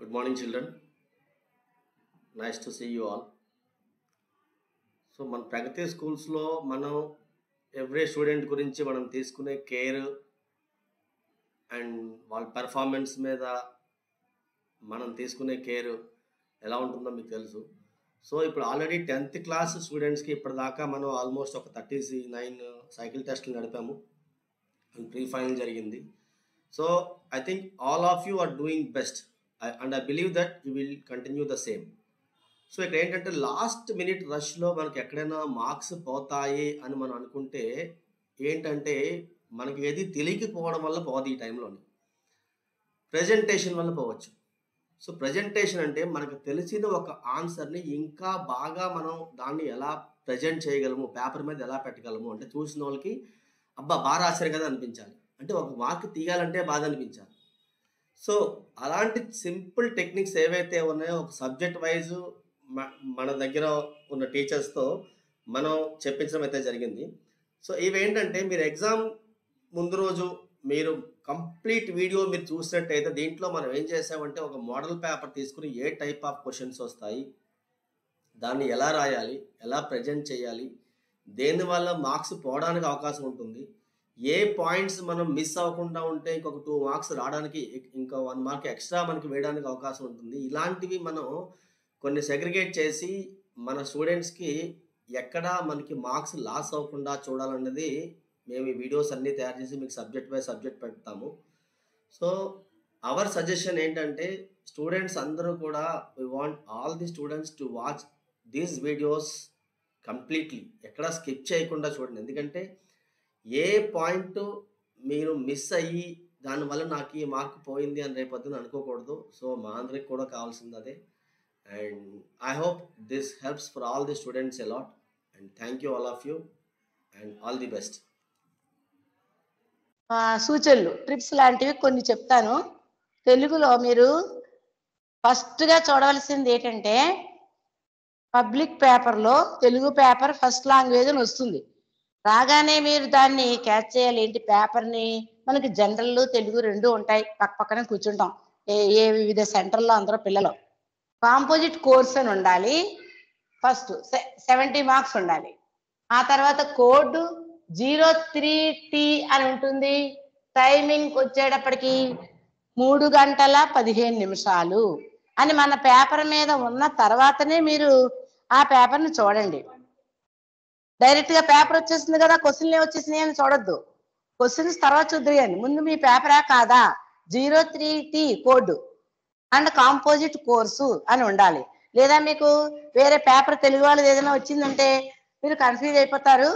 Good morning, children. Nice to see you all. So, మన ప్రగతి స్కూల్స్లో మనం ఎవ్రీ స్టూడెంట్ గురించి మనం తీసుకునే కేర్ అండ్ వాళ్ళ పెర్ఫార్మెన్స్ మీద మనం తీసుకునే కేర్ ఎలా ఉంటుందో మీకు తెలుసు. సో ఇప్పుడు ఆల్రెడీ 10th క్లాస్ స్టూడెంట్స్కి ఇప్పటిదాకా మనం ఆల్మోస్ట్ ఒక 39 సైకిల్ టెస్టులు నడిపాము అండ్ ప్రీ ఫైనల్ జరిగింది. So I think all of you are doing best and I believe that you will continue the same. So ఇక్కడ ఏంటంటే లాస్ట్ మినిట్ రష్లో మనకి ఎక్కడైనా మార్క్స్ పోతాయి అని మనం అనుకుంటే ఏంటంటే మనకి ఏది తెలియకపోవడం వల్ల పోదు ఈ టైంలోని, ప్రజెంటేషన్ వల్ల పోవచ్చు. సో ప్రజెంటేషన్ అంటే మనకు తెలిసిన ఒక ఆన్సర్ని ఇంకా బాగా మనం దాన్ని ఎలా ప్రజెంట్ చేయగలము, పేపర్ మీద ఎలా పెట్టగలము అంటే చూసిన వాళ్ళకి అబ్బా బాగా రాశారు కదా అనిపించాలి, అంటే ఒక మార్క్ తీయాలంటే బాగా అనిపించాలి. సో అలాంటి సింపుల్ టెక్నిక్స్ ఏవైతే ఉన్నాయో ఒక సబ్జెక్ట్ వైజ్ మన దగ్గర ఉన్న టీచర్స్తో మనం చెప్పించడం అయితే జరిగింది. సో ఇవేంటంటే మీరు ఎగ్జామ్ ముందు రోజు మీరు కంప్లీట్ వీడియో మీరు చూసినట్టయితే దీంట్లో మనం ఏం చేసామంటే ఒక మోడల్ పేపర్ తీసుకుని ఏ టైప్ ఆఫ్ క్వశ్చన్స్ వస్తాయి, దాన్ని ఎలా రాయాలి, ఎలా ప్రజెంట్ చేయాలి, దేనివల్ల మార్క్స్ పోవడానికి అవకాశం ఉంటుంది, ఏ పాయింట్స్ మనం మిస్ అవ్వకుండా ఉంటే ఇంకొక 2 మార్క్స్ రావడానికి ఇంకా 1 మార్క్ ఎక్స్ట్రా మనకి వేయడానికి అవకాశం ఉంటుంది. ఇలాంటివి మనం కొన్ని సెగ్రిగేట్ చేసి మన స్టూడెంట్స్కి ఎక్కడ మనకి మార్క్స్ లాస్ అవ్వకుండా చూడాలన్నది మేము ఈ వీడియోస్ అన్నీ తయారు చేసి మీకు సబ్జెక్ట్ బై సబ్జెక్ట్ పెడతాము. సో అవర్ సజెషన్ ఏంటంటే స్టూడెంట్స్ అందరూ కూడా we want all the students to watch these videos completely, ఎక్కడ స్కిప్ చేయకుండా చూడండి. ఎందుకంటే ఏ పాయింట్ మీరు మిస్ అయ్యి దానివల్ల నాకు ఈ మార్క్ పోయింది అని రేపొద్దున అనుకోకూడదు. సో మా అందరికి కూడా కావాల్సింది అదే. And I hope this helps for all the students a lot, and thank you all of you and all the best. సూచనలు ట్రిప్స్ లాంటివి కొన్ని చెప్తాను. తెలుగులో మీరు ఫస్ట్గా చూడవలసింది ఏంటంటే పబ్లిక్ పేపర్లో తెలుగు పేపర్ ఫస్ట్ లాంగ్వేజ్ అని వస్తుంది. రాగానే మీరు దాన్ని క్యాచ్ చేయాలి. ఏంటి పేపర్ని, మనకి జనరల్ తెలుగు రెండు ఉంటాయి, పక్క పక్కనే కూర్చుంటాం ఏ వివిధ సెంటర్లో అందరూ పిల్లలు. కాంపోజిట్ కోర్స్ అని ఉండాలి, ఫస్ట్ 70 మార్క్స్ ఉండాలి. ఆ తర్వాత కోడ్ 03T అని ఉంటుంది. టైమింగ్ వచ్చేటప్పటికి 3 గంటల 15 నిమిషాలు అని మన పేపర్ మీద ఉన్న తర్వాతనే మీరు ఆ పేపర్ని చూడండి. డైరెక్ట్గా పేపర్ వచ్చేసింది కదా, క్వశ్చన్లు వచ్చేసినాయి అని చూడొద్దు. క్వశ్చన్స్ తర్వాత చూద్దరు, ముందు మీ పేపరా కాదా 03T code and composite course అని ఉండాలి. లేదా మీకు వేరే పేపర్ తెలుగు వాళ్ళది ఏదైనా వచ్చిందంటే మీరు కన్ఫ్యూజ్ అయిపోతారు.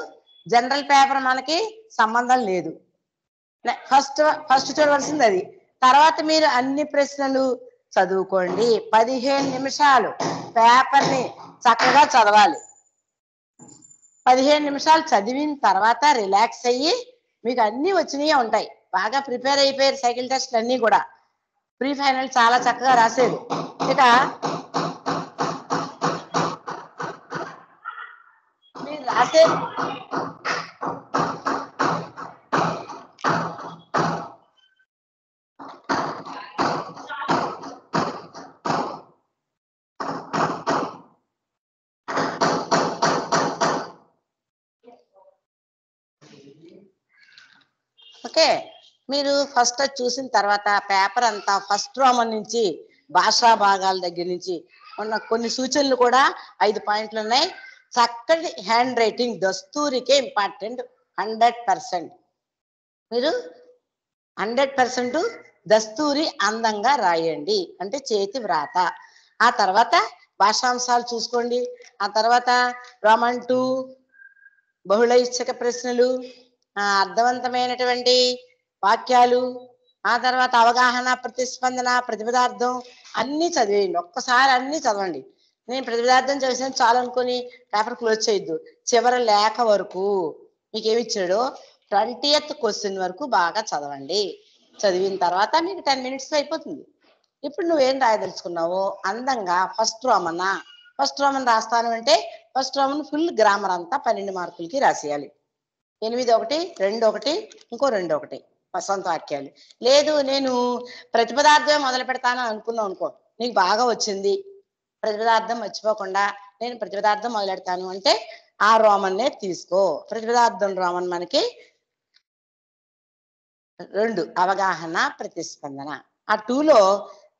జనరల్ పేపర్ మనకి సంబంధం లేదు. ఫస్ట్ చూడవలసింది అది. తర్వాత మీరు అన్ని ప్రశ్నలు చదువుకోండి. 15 నిమిషాలు పేపర్ని చక్కగా చదవాలి. 15 నిమిషాలు చదివిన తర్వాత రిలాక్స్ అయ్యి మీకు అన్నీ వచ్చినాయి ఉంటాయి. బాగా ప్రిపేర్ అయిపోయారు సైకిల్ టెస్ట్లు అన్నీ కూడా. ప్రీ ఫైనల్ చాలా చక్కగా రాసేది. ఇక మీరు రాసే ఓకే, మీరు ఫస్ట్ చూసిన తర్వాత పేపర్ అంతా ఫస్ట్ రోమన్ నుంచి భాషా భాగాల దగ్గర నుంచి ఉన్న కొన్ని సూచనలు కూడా 5 పాయింట్లు ఉన్నాయి. చక్కటి హ్యాండ్ రైటింగ్ దస్తూరికే ఇంపార్టెంట్. 100% మీరు 100% దస్తూరి అందంగా రాయండి, అంటే చేతి వ్రాత. ఆ తర్వాత భాషాంశాలు చూసుకోండి. ఆ తర్వాత రోమన్ 2 బహుళ ఇచ్చక ప్రశ్నలు, అర్థవంతమైనటువంటి వాక్యాలు, ఆ తర్వాత అవగాహన, ప్రతిస్పందన, ప్రతిపదార్థం అన్నీ చదివేయండి. ఒక్కసారి అన్నీ చదవండి. నేను ప్రతిపదార్థం చేసాను చాలు అనుకుని పేపర్ క్లోజ్ చేయొద్దు. చివరి లేఖ వరకు మీకు ఏమి ఇచ్చాడో 20th క్వశ్చన్ వరకు బాగా చదవండి. చదివిన తర్వాత మీకు 10 minutes అయిపోతుంది. ఇప్పుడు నువ్వేం రాయదలుచుకున్నావో అందంగా ఫస్ట్ రోమన్ రాస్తాను అంటే ఫస్ట్ రోమన్ ఫుల్ గ్రామర్ అంతా 12 మార్కులకి రాసేయాలి. 8 1 2 1 ఇంకో 2 1 వసంత వాక్యాలు. లేదు నేను ప్రతిపదార్థం మొదలు పెడతాను అనుకున్నాం అనుకో, నీకు బాగా వచ్చింది, ప్రతిపదార్థం మర్చిపోకుండా నేను ప్రతిపదార్థం మొదలెడతాను అంటే ఆ రోమన్నే తీసుకో. ప్రతిపదార్థం రోమన్ మనకి 2 అవగాహన, ప్రతిస్పందన. ఆ 2లో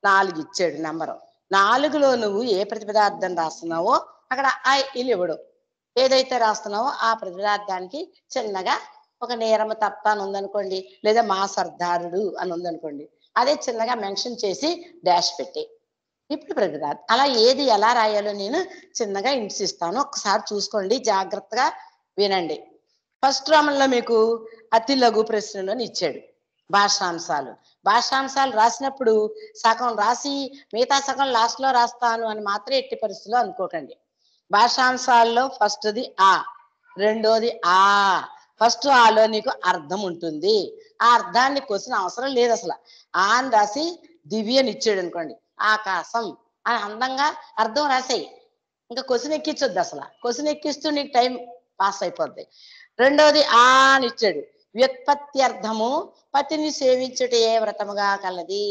4 ఇచ్చాడు నెంబరు. 4లో నువ్వు ఏ ప్రతిపదార్థం రాస్తున్నావో అక్కడ ఇల్లు ఇవ్వడు. ఏదైతే రాస్తున్నావో ఆ ప్రతిపదార్థానికి చిన్నగా ఒక నేరము తప్ప అని ఉందనుకోండి, లేదా మా సర్దారుడు అని ఉందనుకోండి, అదే చిన్నగా మెన్షన్ చేసి డాష్ పెట్టి ఇప్పుడు ప్రతిపదార్థం అలా ఏది ఎలా రాయాలో నేను చిన్నగా హింట్స్ ఒక్కసారి చూసుకోండి, జాగ్రత్తగా వినండి. ఫస్ట్ రోమన్లో మీకు అతి లఘు ప్రశ్నలను ఇచ్చాడు. భాషాంశాలు రాసినప్పుడు సగం రాసి మిగతా సగం లాస్ట్ లో రాస్తాను అని మాత్రం ఎట్టి పరిస్థితుల్లో అనుకోకండి. భాషాంశాల్లో ఫస్ట్ది ఆ, రెండోది ఆ. ఫస్ట్ ఆలో నీకు అర్థం ఉంటుంది. ఆ అర్థాన్ని క్వశ్చన్ అవసరం లేదు అసలు. ఆ అని రాసి దివ్యని ఇచ్చాడు అనుకోండి, ఆకాశం అని అందంగా అర్థం రాసేయి. ఇంకా క్వశ్చన్ ఎక్కించొద్దు అసలు. క్వశ్చన్ ఎక్కిస్తూ నీకు టైం పాస్ అయిపోద్ది. రెండోది ఆ అని ఇచ్చాడు, వ్యుత్పత్తి అర్థము పతిని సేవించుట ఏ వ్రతముగా కలది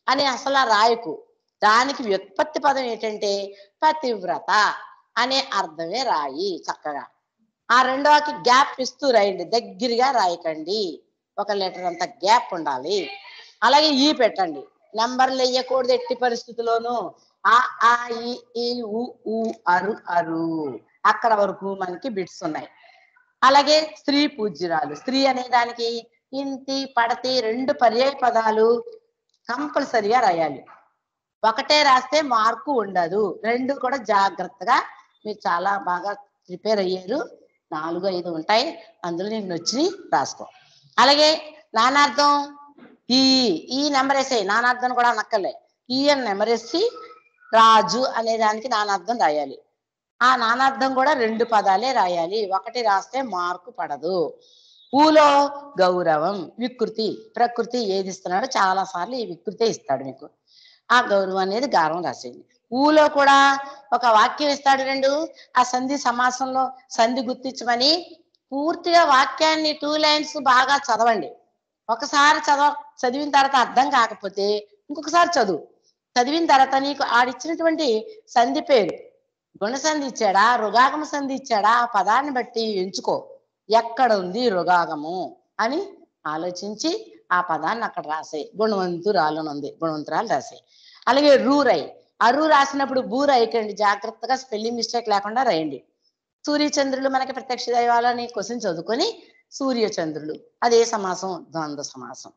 అని అసలు రాయకు. దానికి వ్యుత్పత్తి పదం ఏంటంటే పతివ్రత అనే అర్థమే రాయి చక్కగా. ఆ రెండోకి గ్యాప్ ఇస్తూ రాయండి, దగ్గరగా రాయకండి, ఒక లెటర్ అంత గ్యాప్ ఉండాలి. అలాగే ఈ పెట్టండి, నెంబర్లు వేయకూడదు ఎట్టి పరిస్థితుల్లోనూ. ఆ ఆ ఈ ఊ అరు అరు అక్కడ వరకు మనకి బిట్స్ ఉన్నాయి. అలాగే స్త్రీ పూజ్యురాలు, స్త్రీ అనే దానికి ఇంటి పడతి 2 పర్యాయ పదాలు కంపల్సరిగా రాయాలి. ఒకటే రాస్తే మార్కు ఉండదు. 2 కూడా జాగ్రత్తగా మీరు చాలా బాగా ప్రిపేర్ అయ్యారు. 4, 5 ఉంటాయి, అందులో నీకు నచ్చి రాసుకో. అలాగే నానార్థం ఈ నెంబర్ వేసే, నానార్థం కూడా నక్కలే, ఈ అని నెంబర్ వేసి రాజు అనే దానికి నానార్థం రాయాలి. ఆ నానార్థం కూడా 2 పదాలే రాయాలి, ఒకటి రాస్తే మార్కు పడదు. ఊలో గౌరవం, వికృతి, ప్రకృతి ఏది ఇస్తున్నాడో చాలా సార్లు ఈ వికృతే ఇస్తాడు మీకు. ఆ గౌరవం అనేది గారం రాసేయండి. ఊలో కూడా ఒక వాక్యం ఇస్తాడు 2, ఆ సంధి సమాసంలో సంధి గుర్తించమని పూర్తిగా వాక్యాన్ని 2 లైన్స్ బాగా చదవండి. ఒకసారి చదివిన తర్వాత అర్థం కాకపోతే ఇంకొకసారి చదివిన తర్వాత నీకు ఆడిచ్చినటువంటి సంధి పేరు గుణసంధి ఇచ్చాడా, రుగాగమ సంధి ఇచ్చాడా, ఆ పదాన్ని బట్టి ఎంచుకో ఎక్కడ ఉంది రుగాగము అని ఆలోచించి ఆ పదాన్ని అక్కడ రాసే. గుణవంతురాలు ఉంది, గుణవంతురాలు రాసే. అలాగే రూరై, అరు రాసినప్పుడు బూ రాయకండి, జాగ్రత్తగా స్పెల్లింగ్ మిస్టేక్ లేకుండా రాయండి. సూర్యచంద్రులు మనకి ప్రత్యక్ష దైవాలని క్వశ్చన్ చదువుకొని సూర్యచంద్రులు అదే సమాసం, ద్వంద్వ సమాసం.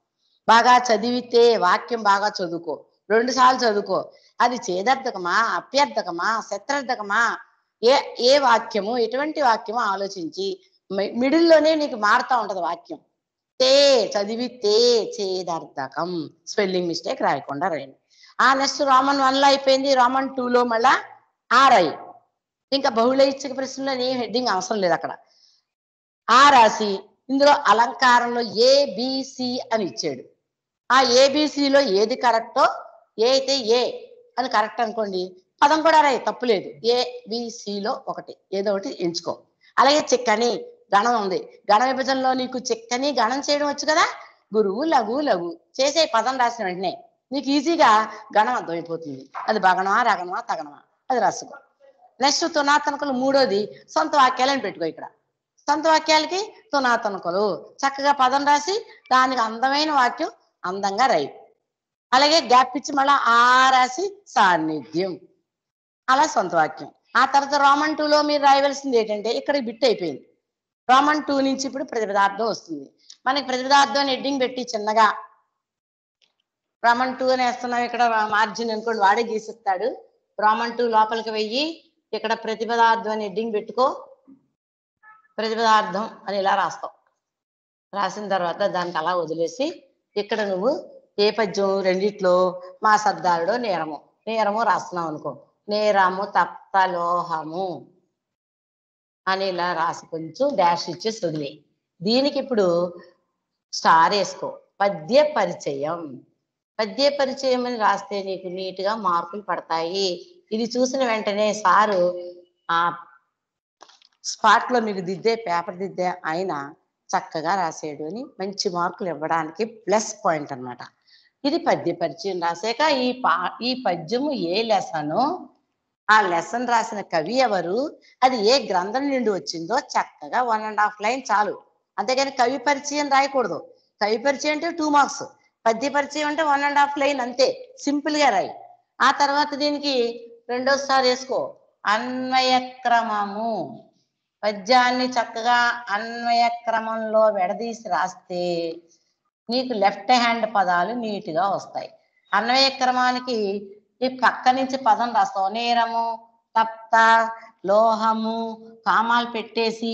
బాగా చదివితే వాక్యం బాగా చదువుకో, 2 సార్లు చదువుకో. అది చేదర్థకమా, అప్యర్థకమా, శత్రార్థకమా, ఏ వాక్యము ఎటువంటి వాక్యమో ఆలోచించి మిడిల్లోనే నీకు మారుతా ఉంటది వాక్యం. చదివితే చేదర్థకం, స్పెల్లింగ్ మిస్టేక్ రాయకుండా రాయండి. నెక్స్ట్ రోమన్ 1లో అయిపోయింది. రోమన్ 2లో మళ్ళా ఆరై. ఇంకా బహుళ ఇచ్చిక ప్రశ్నలో నీ హెడ్డింగ్ అవసరం లేదు అక్కడ. ఆ రాసి ఇందులో అలంకారంలో ఏబిసి అని ఇచ్చాడు. ఆ ఏబిసిలో ఏది కరెక్టో, ఏ అయితే ఏ అని కరెక్ట్ అనుకోండి, పదం కూడా రాయి, తప్పులేదు. ఏబిసిలో ఒకటి ఏదో ఒకటి ఎంచుకో. అలాగే చిక్కని గణం ఉంది, గణ విభజనలో నీకు చిక్కని గణం చేయడం వచ్చు కదా. గురువు లఘు లఘు చేసే పదం రాసిన వెంటనే నీకు ఈజీగా గణం అర్థమైపోతుంది. అది బగణమా, రగణమా, తగణమా అది రాసుకో. నెక్స్ట్ తునాతనకులు 3వది సొంత వాక్యాలని పెట్టుకో. ఇక్కడ సొంత వాక్యాలకి తునాతనకులు చక్కగా పదం రాసి దానికి అందమైన వాక్యం అందంగా రాయి. అలాగే గ్యాప్ ఇచ్చి మళ్ళీ ఆ రాసి సాన్నిధ్యం, అలా సొంత వాక్యం. ఆ తర్వాత రోమన్ 2లో మీరు రాయవలసింది ఏంటంటే, ఇక్కడ బిట్ అయిపోయింది. రోమన్ 2 నుంచి ఇప్పుడు ప్రతిపదార్థం వస్తుంది. మనకి ప్రతిపదార్థం హెడ్డింగ్ పెట్టి చిన్నగా రోమన్ 2 అని వేస్తున్నాం. ఇక్కడ మార్జిన్ అనుకోండి, వాడే గీసిస్తాడు. రోమన్ 2 లోపలికి వెయ్యి, ఇక్కడ ప్రతిపదార్థం అని హెడ్డింగ్ పెట్టుకో. ప్రతిపదార్థం అని ఇలా రాస్తావు. రాసిన తర్వాత దానికి అలా వదిలేసి ఇక్కడ నువ్వు ఏ పద్యం రెండిట్లో మా సర్దారుడో నేరము రాస్తున్నావు అనుకో. నేరము తప్తలోహము అని ఇలా రాసి కొంచెం డాష్ ఇచ్చేసి వదిలే. దీనికి ఇప్పుడు స్టార్ వేసుకో. పద్య పరిచయం అని రాస్తే నీకు నీట్గా మార్కులు పడతాయి. ఇది చూసిన వెంటనే సారు ఆ స్పాట్లో మీకు పేపర్ దిద్దే ఆయన చక్కగా రాసేడు అని మంచి మార్కులు ఇవ్వడానికి ప్లస్ పాయింట్ అనమాట. ఇది పద్య పరిచయం రాసాక ఈ పద్యము ఏ లెసను, ఆ లెసన్ రాసిన కవి ఎవరు, అది ఏ గ్రంథం నుండి వచ్చిందో చక్కగా 1.5 లైన్ చాలు. అంతేగాని కవి పరిచయం రాయకూడదు. కవి పరిచయం అంటే 2 మార్క్స్, పద్య పరిచయం అంటే 1.5 లైన్ అంతే, సింపుల్ గా రాయి. ఆ తర్వాత దీనికి రెండోసారి వేసుకో అన్వయ క్రమము. పద్యాన్ని చక్కగా అన్వయ క్రమంలో విడదీసి రాస్తే నీకు లెఫ్ట్ హ్యాండ్ పదాలు నీట్గా వస్తాయి. అన్వయ క్రమానికి ఈ పక్క నుంచి పదం రాస్తావు. నేరము, తప్త, లోహము, కామాలు పెట్టేసి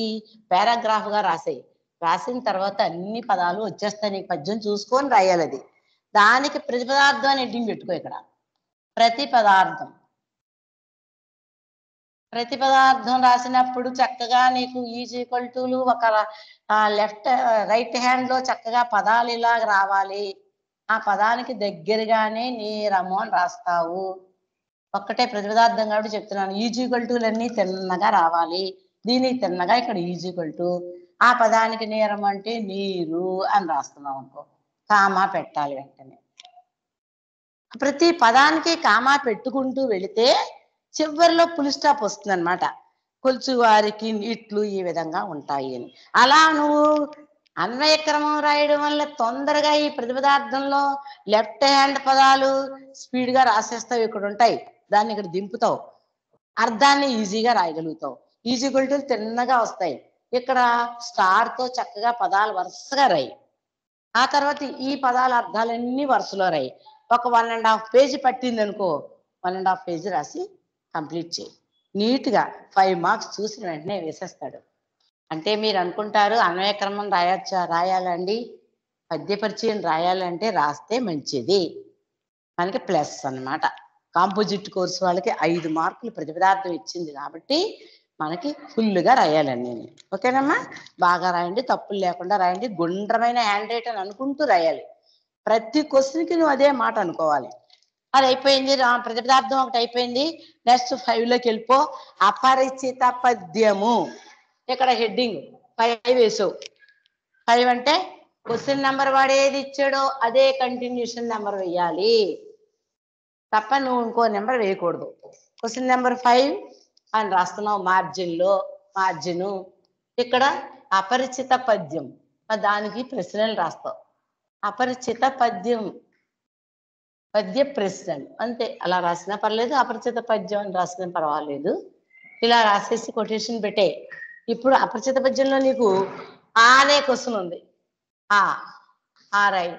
పారాగ్రాఫ్ గా రాసేయి. రాసిన తర్వాత అన్ని పదాలు వచ్చేస్తాయి నీకు. పద్యం చూసుకొని రాయాలి. అది దానికి ప్రతిపదార్థం అని హెడ్డింగ్ పెట్టుకో. ఇక్కడ ప్రతిపదార్థం రాసినప్పుడు చక్కగా నీకు ఈక్వల్ ఒక లెఫ్ట్ రైట్ హ్యాండ్ లో చక్కగా పదాలు ఇలా రావాలి. ఆ పదానికి దగ్గరగానే నీరము అని రాస్తావు. ఒక్కటే ప్రతిపదార్థం కాబట్టి చెప్తున్నాను. ఈక్వల్టూలన్నీ తిన్నగా రావాలి. దీనికి తిన్నగా ఇక్కడ ఈక్వల్టు, ఆ పదానికి నీరం అంటే నీరు అని రాస్తున్నావు అనుకో. కామా పెట్టాలి వెంటనే. ప్రతి పదానికి కామా పెట్టుకుంటూ వెళితే చివరిలో ఫుల్ స్టాప్ వస్తుంది అనమాట. కొలుచు వారికి ఇట్లు ఈ విధంగా ఉంటాయి అని. అలా నువ్వు అన్వయ క్రమం రాయడం వల్ల తొందరగా ఈ ప్రతిపదార్థంలో లెఫ్ట్ హ్యాండ్ పదాలు స్పీడ్ గా రాసేస్తావు. ఇక్కడ ఉంటాయి, దాన్ని ఇక్కడ దింపుతావు. అర్థాన్ని ఈజీగా రాయగలుగుతావు. ఈజీగొల్టులు తిన్నగా వస్తాయి. ఇక్కడ స్టార్ తో చక్కగా పదాలు వరుసగా రాయి. ఆ తర్వాత ఈ పదాల అర్థాలన్నీ వరుసలో రాయి. ఒక 1.5 పేజీ పట్టింది అనుకో, 1.5 పేజీ రాసి కంప్లీట్ చేయి. నీట్గా 5 మార్క్స్ చూసిన వెంటనే వేసేస్తాడు. అంటే మీరు అనుకుంటారు అన్వయ క్రమం రాయాలండి, పద్య పరిచయం రాయాలంటే రాస్తే మంచిది, మనకి ప్లస్ అన్నమాట. కాంపోజిట్ కోర్సు వాళ్ళకి 5 మార్కులు ప్రతిపదార్థం ఇచ్చింది కాబట్టి మనకి ఫుల్గా రాయాలండి. ఓకేనమ్మా, బాగా రాయండి, తప్పులు లేకుండా రాయండి. గుండ్రమైన హ్యాండ్ రైట్ అని అనుకుంటూ రాయాలి. ప్రతి క్వశ్చన్కి నువ్వు అదే మాట అనుకోవాలి. అది అయిపోయింది, ప్రతిపదార్థం ఒకటి అయిపోయింది. నెక్స్ట్ 5లోకి వెళ్ళిపో. అపరిచిత పద్యము. ఇక్కడ హెడ్డింగ్ 5 వేసావు. 5 అంటే క్వశ్చన్ నెంబర్ వాడు ఏది ఇచ్చాడో అదే కంటిన్యూషన్ నెంబర్ వేయాలి తప్ప నువ్వు ఇంకో నెంబర్ వేయకూడదు. క్వశ్చన్ నెంబర్ 5 అని రాస్తున్నావు మార్జిను. ఇక్కడ అపరిచిత పద్యం, దానికి ప్రశ్నలు రాస్తావు. అపరిచిత పద్యం, పద్య ప్రశ్నలు అంతే. అలా రాసినా పర్లేదు, అపరిచిత పద్యం అని రాసినా పర్వాలేదు. ఇలా రాసేసి కొటేషన్ పెట్టే. ఇప్పుడు అపరిచిత పద్యంలో నీకు ఆనే క్వశ్చన్ ఉంది. ఆరై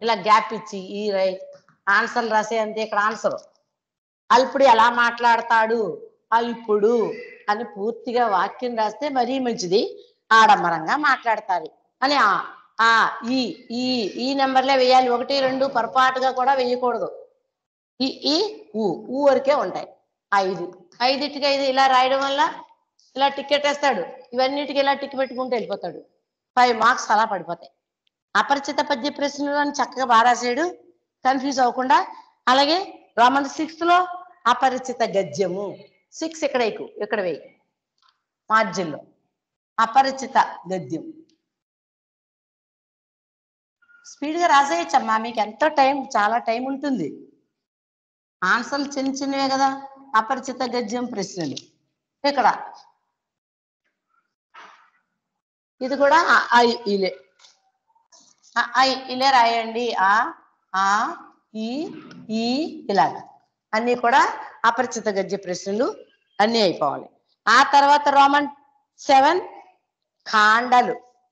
ఇలా గ్యాప్ ఇచ్చి ఈ రై ఆన్సర్లు రాసే అంతే. ఇక్కడ ఆన్సర్ అల్పుడు ఎలా మాట్లాడతాడు, అల్పుడు అని పూర్తిగా వాక్యం రాస్తే మరీ మంచిది. ఆడంబరంగా మాట్లాడతారు అని ఈ నెంబర్లే వేయాలి. 1, 2 పొరపాటుగా కూడా వేయకూడదు. ఈ ఊ వరకే ఉంటాయి. 5టికి 5 ఇలా రాయడం వల్ల ఇలా టికెట్ వేస్తాడు. ఇవన్నిటికి ఇలా టిక్ పెట్టుకుంటూ వెళ్ళిపోతాడు. 5 మార్క్స్ అలా పడిపోతాయి. అపరిచిత పద్య ప్రశ్నలను చక్కగా బాగా రాసాడు, కన్ఫ్యూజ్ అవ్వకుండా. అలాగే రోమన్ 6లో అపరిచిత గద్యము. 6 ఇక్కడ వేయి మార్జిన్లో. అపరిచిత గద్యం స్పీడ్గా రాసేయచ్చమ్మా. మీకు ఎంతో టైం, చాలా టైం ఉంటుంది. ఆన్సర్లు చిన్నవే కదా. అపరిచిత గద్యం ప్రశ్నలు. ఇక్కడ ఇది కూడా ఇలే రాయండి. ఈ ఇలాగా అన్నీ కూడా అపరిచిత గద్య ప్రశ్నలు అన్నీ అయిపోవాలి. ఆ తర్వాత రోమన్ 7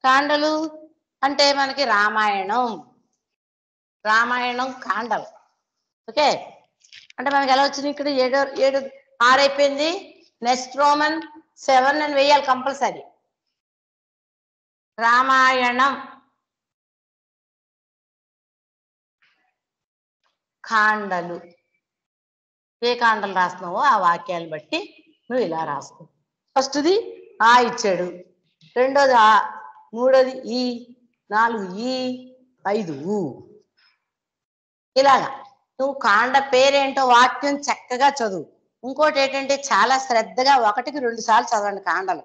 కాండలు అంటే మనకి రామాయణం కాండలు. ఓకే, అంటే మనకి ఎలా వచ్చింది ఇక్కడ 7 6 అయిపోయింది. నెక్స్ట్ రోమన్ 7 అని వేయాలి కంపల్సరీ. రామాయణం కాండలు. ఏ కాండలు రాస్తున్నావో ఆ వాక్యాలు బట్టి నువ్వు ఇలా రాసుకో. ఫస్ట్ది ఇచ్చాడు, రెండోది మూడోది 4 5 ఇలాగా నువ్వు కాండ పేరేంటో వాక్యం చక్కగా చదువు. ఇంకోటి ఏంటంటే చాలా శ్రద్ధగా 1కి 2 సార్లు చదవండి కాండలు.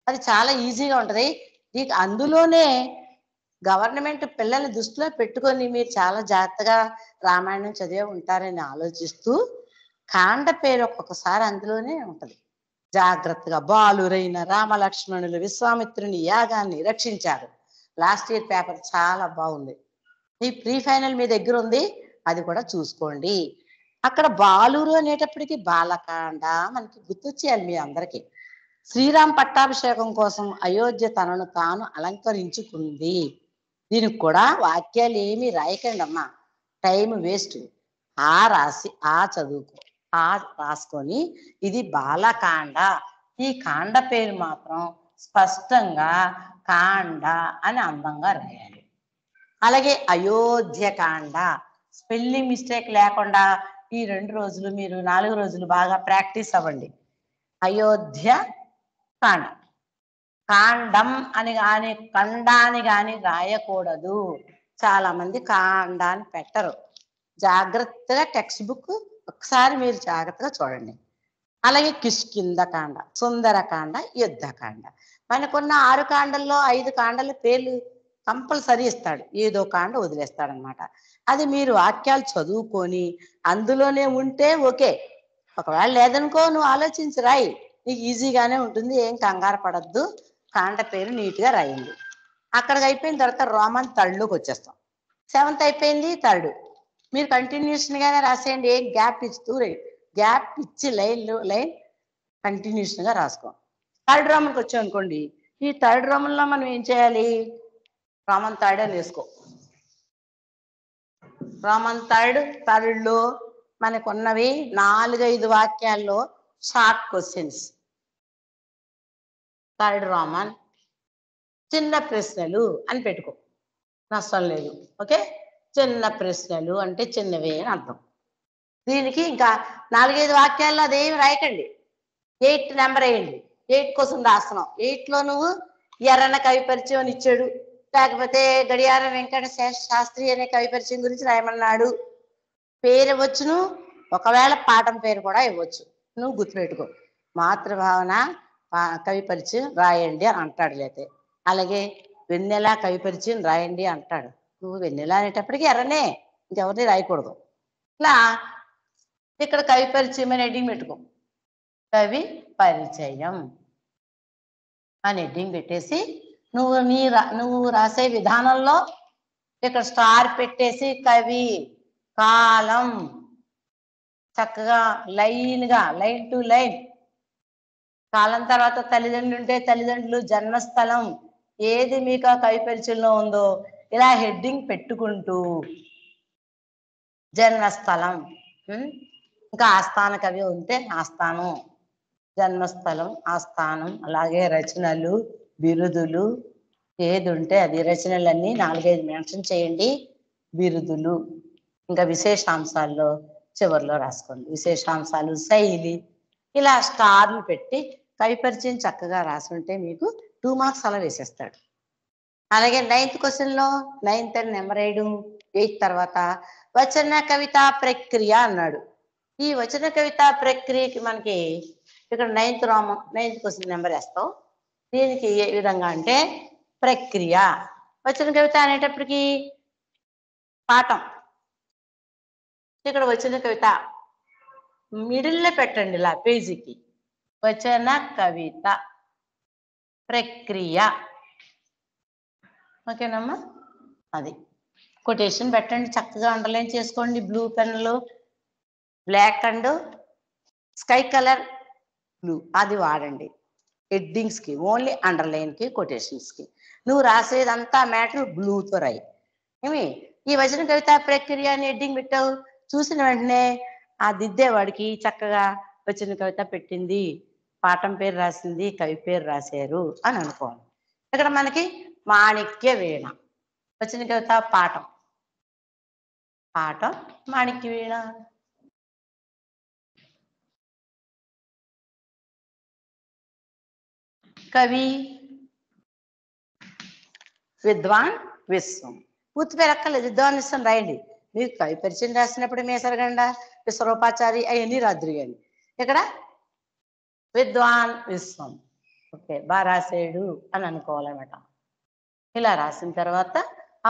అది చాలా ఈజీగా ఉంటుంది నీకు. అందులోనే గవర్నమెంట్ పిల్లల్ని దృష్టిలో పెట్టుకొని మీరు చాలా జాగ్రత్తగా రామాయణం చదివే ఉంటారని ఆలోచిస్తూ కాండ పేరు ఒక్కొక్కసారి అందులోనే ఉంటది. జాగ్రత్తగా బాలురైన రామలక్ష్మణులు విశ్వామిత్రుని యాగాన్ని రక్షించారు. లాస్ట్ ఇయర్ పేపర్ చాలా బాగుంది. ఈ ప్రీ ఫైనల్ మీ దగ్గర ఉంది, అది కూడా చూసుకోండి. అక్కడ బాలురు అనేటప్పటికి బాలకాండ మనకి గుర్తొచ్చేయాలి మీ అందరికీ. శ్రీరామ్ పట్టాభిషేకం కోసం అయోధ్య తనను తాను అలంకరించుకుంది. దీనికి కూడా వాక్యాలు ఏమీ రాయకండి అమ్మా, టైం వేస్ట్. రాసి చదువుకో, రాసుకొని ఇది బాలకాండ, ఈ కాండ పేరు మాత్రం స్పష్టంగా కాండ అని అందంగా రాయాలి. అలాగే అయోధ్యకాండ స్పెల్లింగ్ మిస్టేక్ లేకుండా ఈ 2 రోజులు మీరు 4 రోజులు బాగా ప్రాక్టీస్ అవ్వండి. అయోధ్య కాండ, కాండం అని కానీ కండాని కానీ రాయకూడదు. చాలా మంది కాండ అని పెట్టరు. జాగ్రత్తగా టెక్స్ట్ బుక్ ఒకసారి మీరు జాగ్రత్తగా చూడండి. అలాగే కిష్కింధకాండ, సుందరకాండ, యుద్ధకాండ. మనకున్న 6 కాండల్లో 5 కాండల పేర్లు కంపల్సరీ ఇస్తాడు, ఏదో కాండ వదిలేస్తాడనమాట. అది మీరు వాక్యాలు చదువుకొని అందులోనే ఉంటే ఓకే. ఒకవేళ లేదనుకో నువ్వు ఆలోచించి రాయి, నీకు ఈజీగానే ఉంటుంది, ఏం కంగారు పడద్దు. కాండ పేరు నీట్గా రాయండి. అక్కడికి అయిపోయిన తర్వాత రోమన్ థర్డ్లోకి వచ్చేస్తాం. 7th అయిపోయింది, 3rd మీరు కంటిన్యూషన్గానే రాసేయండి. ఏం గ్యాప్ ఇస్తూ గ్యాప్ ఇచ్చి లైన్ కంటిన్యూషన్గా రాసుకో. 3rd రోమన్కి వచ్చాం అనుకోండి, ఈ 3rd రోమన్లో మనం ఏం చేయాలి, రోమన్ థర్డ్ అని వేసుకో. రోమన్ థర్డ్లో మనకున్నవి 4-5 వాక్యాల్లో షార్ట్ క్వశ్చన్స్. 3rd రోమన్ చిన్న ప్రశ్నలు అని పెట్టుకో, నష్టం లేదు. ఓకే, చిన్న ప్రశ్నలు అంటే చిన్నవి అని అర్థం. దీనికి ఇంకా 4-5 వాక్యాల్లో అదేమి రాయకండి, 8 నెంబర్ వేయండి. 8 కోసం రాస్తున్నాం. 8లో నువ్వు ఎర్రన కవి పరిచయం అని ఇచ్చాడు, లేకపోతే గడియారం వెంకట శాస్త్రి అనే కవి పరిచయం గురించి రాయమన్నాడు. పేరు ఇవ్వచ్చును, ఒకవేళ పాఠం పేరు కూడా ఇవ్వచ్చు. నువ్వు గుర్తుపెట్టుకో, మాతృభావన కవి పరిచయం రాయండి అని అంటాడు. లేతే అలాగే వెన్నెల కవి పరిచయం రాయండి అంటాడు. నువ్వు వెన్నెల అనేటప్పటికీ ఎర్రనే, ఇంకెవరిని రాయకూడదు. ఇట్లా ఇక్కడ కవి పరిచయం అని హెడ్డింగ్ పెట్టుకో, కవి పరిచయం అని హెడ్డింగ్ పెట్టేసి నువ్వు రాసే విధానంలో ఇక్కడ స్టార్ పెట్టేసి కవి కాలం చక్కగా లైన్గా, లైన్ టు లైన్. కాలం తర్వాత తల్లిదండ్రులు ఉంటే తల్లిదండ్రులు, జన్మస్థలం ఏది మీకు ఆ కవి పరిచయంలో ఉందో ఇలా హెడ్డింగ్ పెట్టుకుంటూ జన్మస్థలం, ఇంకా ఆస్థాన కవి ఉంటే ఆస్థానం, జన్మస్థలం, ఆస్థానం, అలాగే రచనలు, బిరుదులు ఏది ఉంటే అది, రచనలన్నీ 4-5 మెన్షన్ చేయండి. బిరుదులు ఇంకా విశేషాంశాల్లో చివరిలో రాసుకోండి. విశేషాంశాలు, శైలి, ఇలా స్టార్లు పెట్టి కవి పరిచయం చక్కగా రాసుంటే మీకు 2 మార్క్స్ అలా వేసేస్తాడు. అలాగే 9th క్వశ్చన్లో 9th అని నెంబర్ వేయడం. 8 తర్వాత వచన కవితా ప్రక్రియ అన్నాడు. ఈ వచన కవితా ప్రక్రియకి మనకి ఇక్కడ 9th క్వశ్చన్ నెంబర్ వేస్తాం. దీనికి ఏ విధంగా అంటే ప్రక్రియ, వచన కవిత అనేటప్పటికి పాఠం, ఇక్కడ వచన కవిత మిడిల్లో పెట్టండి, ఇలా పేజీకి వచన కవిత ప్రక్రియ. ఓకేనమ్మా, అది కొటేషన్ పెట్టండి, చక్కగా అండర్లైన్ చేసుకోండి. బ్లూ పెన్నులు, black and sky colour blue అది వాడండి హెడ్డింగ్స్కి, ఓన్లీ అండర్లైన్కి, కొటేషన్స్కి. నువ్వు రాసేదంతా మ్యాటర్ బ్లూతో రాయి. ఈ వచన కవిత ప్రక్రియ అని హెడ్డింగ్ పెట్టావు, చూసిన వెంటనే ఆ దిద్దేవాడికి చక్కగా వచన కవిత పెట్టింది, పాఠం పేరు రాసింది, కవి పేరు రాశారు అని అనుకోవాలి. ఇక్కడ మనకి మాణిక్య వీణ వచన కవిత పాఠం మాణిక్య వీణ. కవి విద్వాన్ విశ్వం, పూర్తి పేరు అక్కర్లేదు, విద్వాన్ విశ్వం రాయండి. మీరు కవి పరిచయం రాసినప్పుడు మేసరగండ, విశ్వరూపాచారి అవన్నీ రాద్రి కానీ ఇక్కడ విద్వాన్ విశ్వం. ఓకే, బాగా రాసాడు అని అనుకోవాలన్నమాట. ఇలా రాసిన తర్వాత